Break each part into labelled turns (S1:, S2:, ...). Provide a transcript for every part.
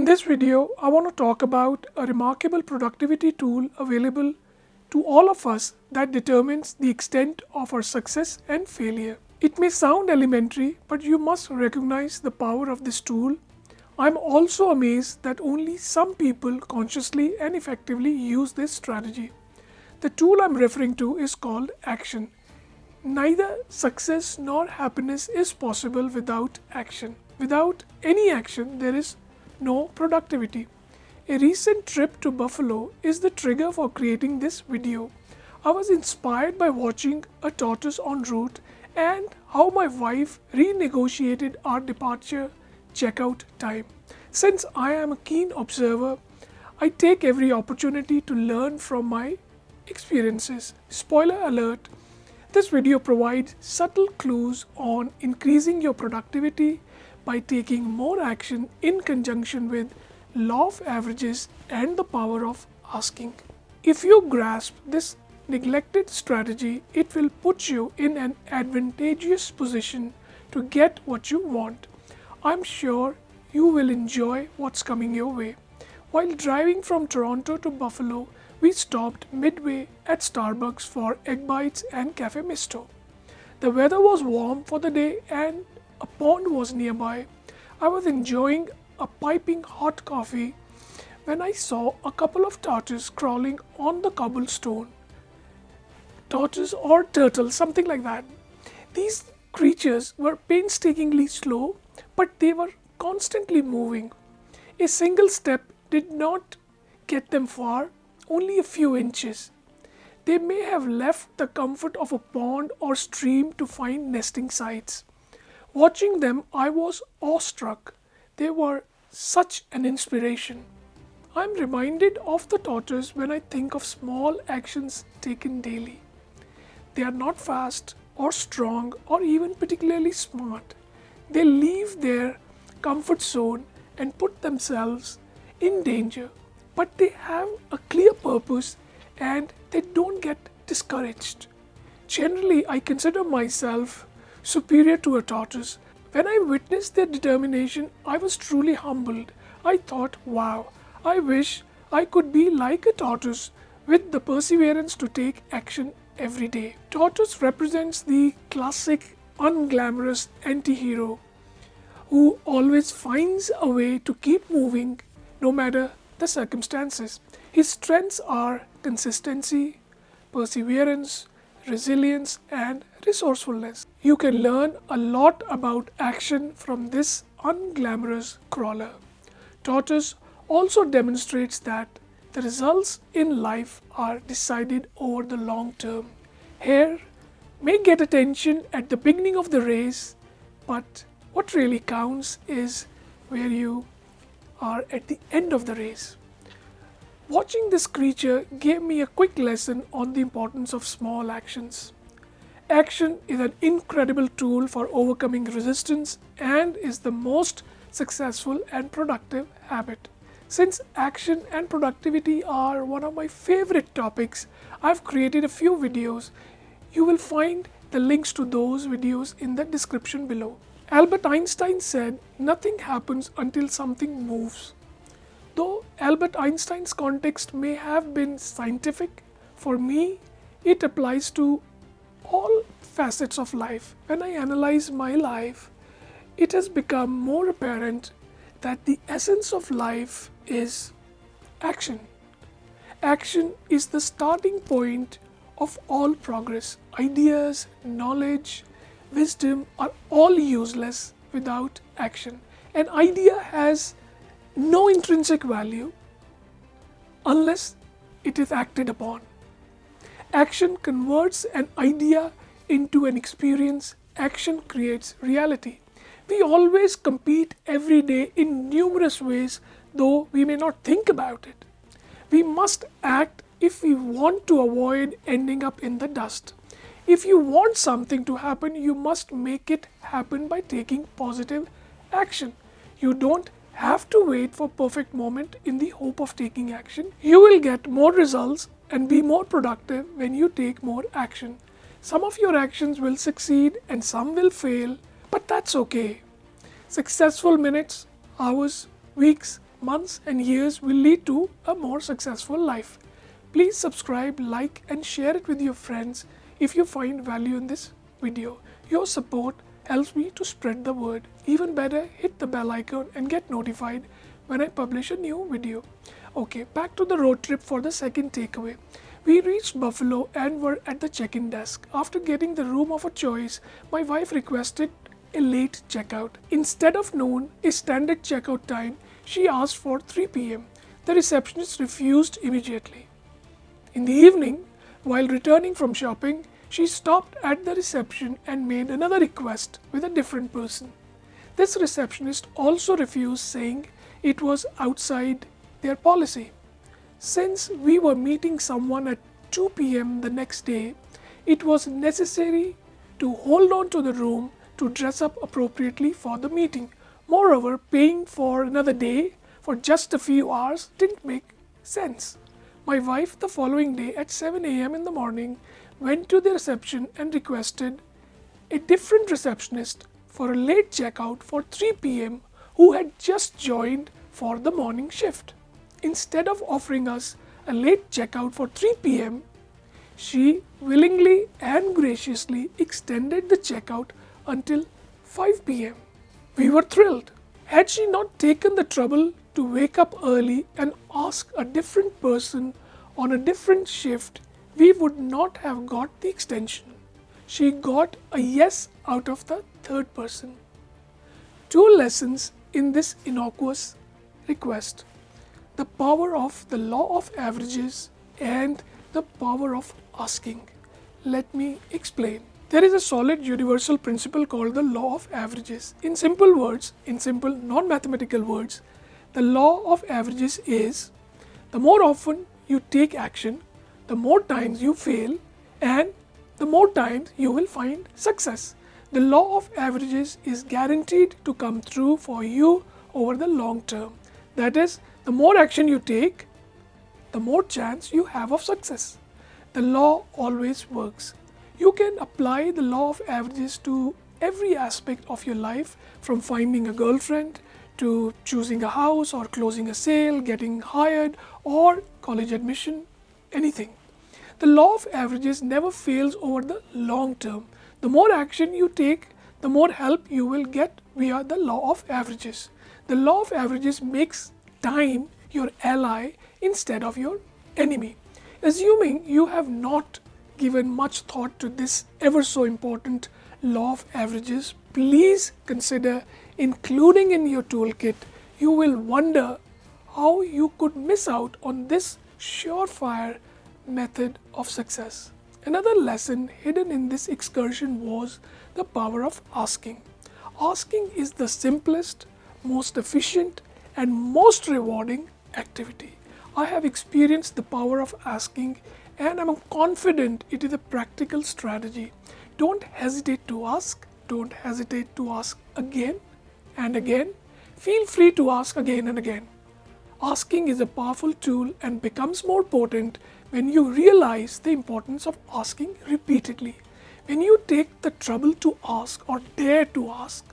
S1: this video, I want to talk about a remarkable productivity tool available to all of us that determines the extent of our success and failure. It may sound elementary, but you must recognize the power of this tool. I'm also amazed that only some people consciously and effectively use this strategy. The tool I'm referring to is called action. Neither success nor happiness is possible without action. Without any action, there is no productivity. A recent trip to Buffalo is the trigger for creating this video. I was inspired by watching a tortoise en route and how my wife renegotiated our departure checkout time. Since I am a keen observer, I take every opportunity to learn from my experiences. Spoiler alert, this video provides subtle clues on increasing your productivity by taking more action in conjunction with law of averages and the power of asking. If you grasp this neglected strategy, it will put you in an advantageous position to get what you want. I'm sure you will enjoy what's coming your way. While driving from Toronto to Buffalo, we stopped midway at Starbucks for egg bites and cafe misto. The weather was warm for the day and a pond was nearby. I was enjoying a piping hot coffee when I saw a couple of tortoises crawling on the cobblestone. Tortoise or turtle, something like that. These creatures were painstakingly slow, but they were constantly moving. A single step did not get them far, only a few inches. They may have left the comfort of a pond or stream to find nesting sites. Watching them, I was awestruck. They were such an inspiration. I'm reminded of the tortoise when I think of small actions taken daily. They are not fast or strong or even particularly smart. They leave their comfort zone and put themselves in danger, but they have a clear purpose and they don't get discouraged. Generally, I consider myself superior to a tortoise. When I witnessed their determination, I was truly humbled. I thought, wow, I wish I could be like a tortoise with the perseverance to take action every day. Tortoise represents the classic unglamorous anti-hero who always finds a way to keep moving no matter the circumstances. His strengths are consistency, perseverance, resilience, and resourcefulness. You can learn a lot about action from this unglamorous crawler. Tortoise also demonstrates that the results in life are decided over the long term. Hare may get attention at the beginning of the race, but what really counts is where you are at the end of the race. Watching this creature gave me a quick lesson on the importance of small actions. Action is an incredible tool for overcoming resistance and is the most successful and productive habit. Since action and productivity are one of my favorite topics, I've created a few videos. You will find the links to those videos in the description below. Albert Einstein said, "Nothing happens until something moves." Though Albert Einstein's context may have been scientific, for me, it applies to all facets of life. When I analyze my life, it has become more apparent that the essence of life is action. Action is the starting point of all progress. Ideas, knowledge, wisdom are all useless without action. An idea has no intrinsic value unless it is acted upon. Action converts an idea into an experience. Action creates reality. We always compete every day in numerous ways, though we may not think about it. We must act if we want to avoid ending up in the dust. If you want something to happen, you must make it happen by taking positive action. You don't have to wait for perfect moment in the hope of taking action. You will get more results and be more productive when you take more action. Some of your actions will succeed and some will fail, but that's okay. Successful minutes, hours, weeks, months and years will lead to a more successful life. Please subscribe, like and share it with your friends if you find value in this video. Your support helps me to spread the word. Even better, hit the bell icon and get notified when I publish a new video. Okay, back to the road trip for the second takeaway. We reached Buffalo and were at the check-in desk. After getting the room of our choice, my wife requested a late checkout. Instead of noon, a standard checkout time, she asked for 3 p.m. The receptionist refused immediately. In the evening, while returning from shopping, she stopped at the reception and made another request with a different person. This receptionist also refused, saying it was outside their policy. Since we were meeting someone at 2 p.m. the next day, it was necessary to hold on to the room to dress up appropriately for the meeting. Moreover, paying for another day for just a few hours didn't make sense. My wife, the following day at 7 a.m. in the morning, went to the reception and requested a different receptionist for a late checkout for 3 p.m. who had just joined for the morning shift. Instead of offering us a late checkout for 3 p.m., she willingly and graciously extended the checkout until 5 p.m. We were thrilled. Had she not taken the trouble to wake up early and ask a different person on a different shift, we would not have got the extension. She got a yes out of the third person. 2 lessons in this innocuous request: the power of the law of averages and the power of asking. Let me explain. There is a solid universal principle called the law of averages. In simple words, in simple non-mathematical words, the law of averages is the more often you take action, the more times you fail, and the more times you will find success. The law of averages is guaranteed to come true for you over the long term. That is, the more action you take, the more chance you have of success. The law always works. You can apply the law of averages to every aspect of your life, from finding a girlfriend to choosing a house or closing a sale, getting hired, or college admission, anything. The law of averages never fails over the long term. The more action you take, the more help you will get via the law of averages. The law of averages makes time your ally instead of your enemy. Assuming you have not given much thought to this ever so important law of averages, please consider including in your toolkit. You will wonder how you could miss out on this surefire method of success. Another lesson hidden in this excursion was the power of asking. Asking is the simplest, most efficient, and most rewarding activity. I have experienced the power of asking, and I'm confident it is a practical strategy. Don't hesitate to ask. Don't hesitate to ask again and again. Feel free to ask again and again. Asking is a powerful tool and becomes more potent when you realize the importance of asking repeatedly. When you take the trouble to ask or dare to ask,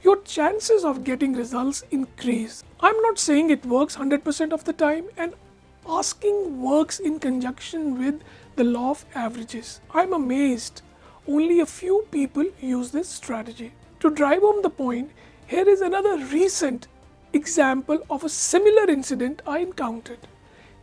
S1: your chances of getting results increase. I'm not saying it works 100% of the time, and asking works in conjunction with the law of averages. I'm amazed only a few people use this strategy. To drive home the point, here is another recent example of a similar incident I encountered.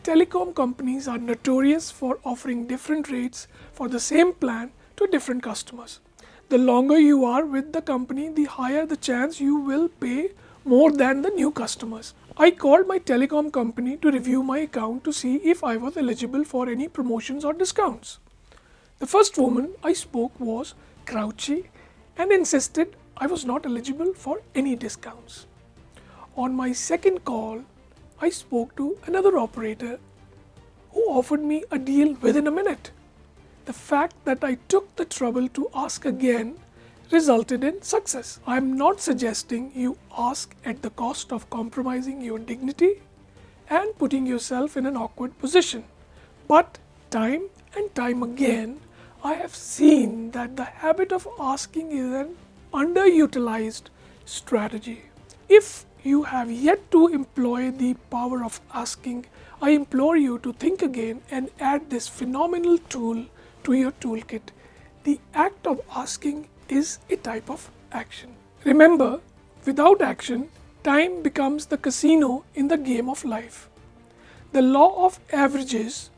S1: Telecom companies are notorious for offering different rates for the same plan to different customers. The longer you are with the company, the higher the chance you will pay more than the new customers. I called my telecom company to review my account to see if I was eligible for any promotions or discounts. The first woman I spoke was grouchy and insisted I was not eligible for any discounts. On my second call, I spoke to another operator who offered me a deal within a minute. The fact that I took the trouble to ask again resulted in success. I am not suggesting you ask at the cost of compromising your dignity and putting yourself in an awkward position. But time and time again, I have seen that the habit of asking is an underutilized strategy. If you have yet to employ the power of asking, I implore you to think again and add this phenomenal tool to your toolkit. The act of asking is a type of action. Remember, without action, time becomes the casino in the game of life. The law of averages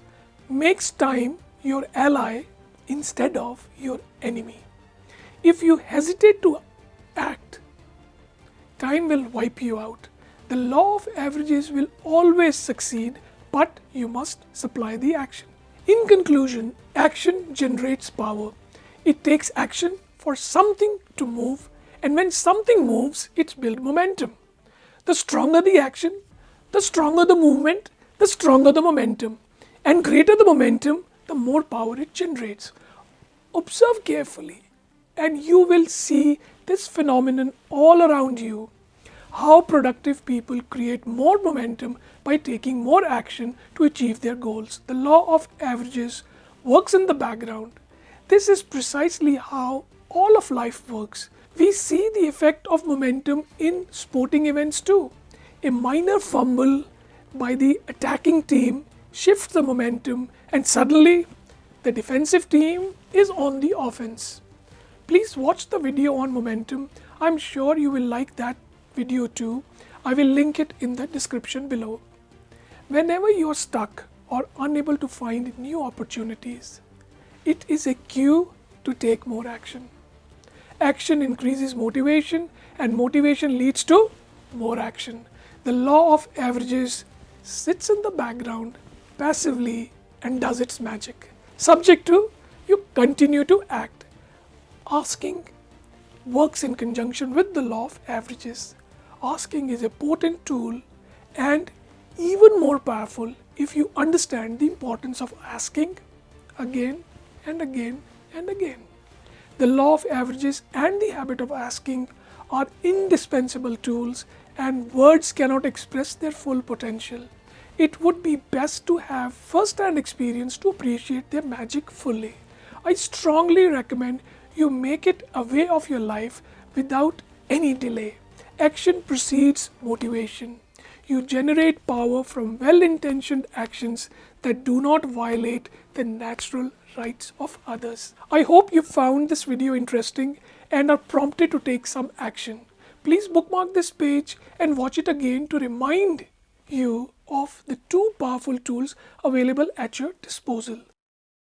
S1: makes time your ally instead of your enemy. If you hesitate to act, time will wipe you out. The law of averages will always succeed, but you must supply the action. In conclusion, action generates power. It takes action for something to move, and when something moves, it's built momentum. The stronger the action, the stronger the movement, the stronger the momentum, and greater the momentum, the more power it generates. Observe carefully, and you will see this phenomenon all around you. How productive people create more momentum by taking more action to achieve their goals. The law of averages works in the background. This is precisely how all of life works. We see the effect of momentum in sporting events too. A minor fumble by the attacking team shifts the momentum, and suddenly the defensive team is on the offense. Please watch the video on momentum. I'm sure you will like that video too. I will link it in the description below. Whenever you are stuck or unable to find new opportunities, it is a cue to take more action. Action increases motivation, and motivation leads to more action. The law of averages sits in the background passively and does its magic. Subject to you continue to act. Asking works in conjunction with the law of averages. Asking is a potent tool and even more powerful if you understand the importance of asking again and again and again. The law of averages and the habit of asking are indispensable tools, and words cannot express their full potential. It would be best to have first-hand experience to appreciate their magic fully. I strongly recommend you make it a way of your life without any delay. Action precedes motivation. You generate power from well-intentioned actions that do not violate the natural rights of others. I hope you found this video interesting and are prompted to take some action. Please bookmark this page and watch it again to remind you of the two powerful tools available at your disposal.